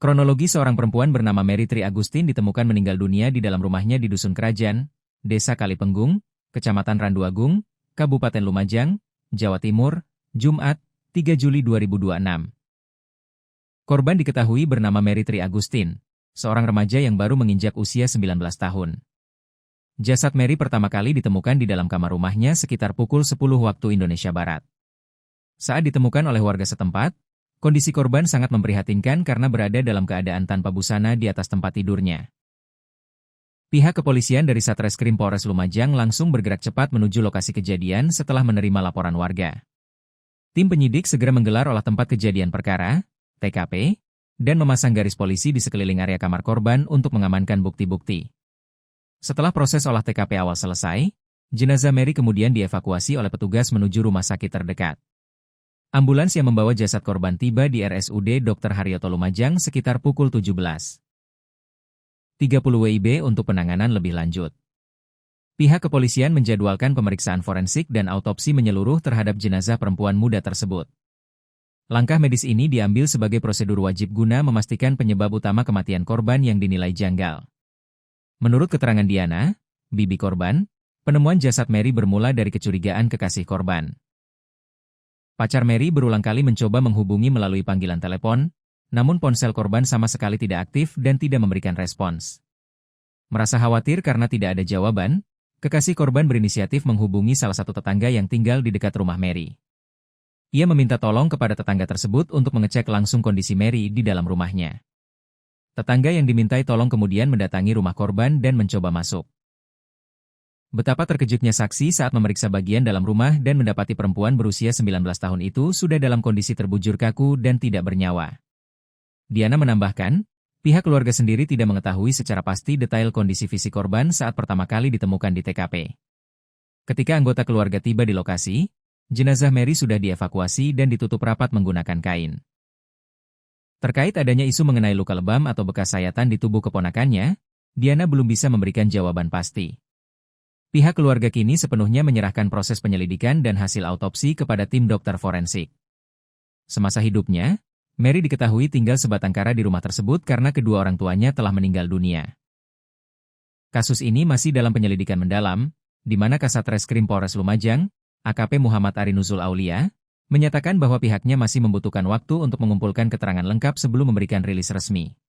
Kronologi seorang perempuan bernama Mary Tri Agustin ditemukan meninggal dunia di dalam rumahnya di Dusun Kerajaan, Desa Kalipenggung, Kecamatan Randuagung, Kabupaten Lumajang, Jawa Timur, Jumat, 3 Juli 2026. Korban diketahui bernama Mary Tri Agustin, seorang remaja yang baru menginjak usia 19 tahun. Jasad Mary pertama kali ditemukan di dalam kamar rumahnya sekitar pukul 10 waktu Indonesia Barat. Saat ditemukan oleh warga setempat, kondisi korban sangat memprihatinkan karena berada dalam keadaan tanpa busana di atas tempat tidurnya. Pihak kepolisian dari Satreskrim Polres Lumajang langsung bergerak cepat menuju lokasi kejadian setelah menerima laporan warga. Tim penyidik segera menggelar olah tempat kejadian perkara, TKP, dan memasang garis polisi di sekeliling area kamar korban untuk mengamankan bukti-bukti. Setelah proses olah TKP awal selesai, jenazah Mary kemudian dievakuasi oleh petugas menuju rumah sakit terdekat. Ambulans yang membawa jasad korban tiba di RSUD Dr. Haryoto Lumajang sekitar pukul 17.30 WIB untuk penanganan lebih lanjut. Pihak kepolisian menjadwalkan pemeriksaan forensik dan autopsi menyeluruh terhadap jenazah perempuan muda tersebut. Langkah medis ini diambil sebagai prosedur wajib guna memastikan penyebab utama kematian korban yang dinilai janggal. Menurut keterangan Diana, bibi korban, penemuan jasad Mary bermula dari kecurigaan kekasih korban. Pacar Mary berulang kali mencoba menghubungi melalui panggilan telepon, namun ponsel korban sama sekali tidak aktif dan tidak memberikan respons. Merasa khawatir karena tidak ada jawaban, kekasih korban berinisiatif menghubungi salah satu tetangga yang tinggal di dekat rumah Mary. Ia meminta tolong kepada tetangga tersebut untuk mengecek langsung kondisi Mary di dalam rumahnya. Tetangga yang dimintai tolong kemudian mendatangi rumah korban dan mencoba masuk. Betapa terkejutnya saksi saat memeriksa bagian dalam rumah dan mendapati perempuan berusia 19 tahun itu sudah dalam kondisi terbujur kaku dan tidak bernyawa. Diana menambahkan, pihak keluarga sendiri tidak mengetahui secara pasti detail kondisi fisik korban saat pertama kali ditemukan di TKP. Ketika anggota keluarga tiba di lokasi, jenazah Mary sudah dievakuasi dan ditutup rapat menggunakan kain. Terkait adanya isu mengenai luka lebam atau bekas sayatan di tubuh keponakannya, Diana belum bisa memberikan jawaban pasti. Pihak keluarga kini sepenuhnya menyerahkan proses penyelidikan dan hasil autopsi kepada tim dokter forensik. Semasa hidupnya, Mary diketahui tinggal sebatang kara di rumah tersebut karena kedua orang tuanya telah meninggal dunia. Kasus ini masih dalam penyelidikan mendalam, di mana Kasat Reskrim Polres Lumajang, AKP Muhammad Arinuzul Aulia, menyatakan bahwa pihaknya masih membutuhkan waktu untuk mengumpulkan keterangan lengkap sebelum memberikan rilis resmi.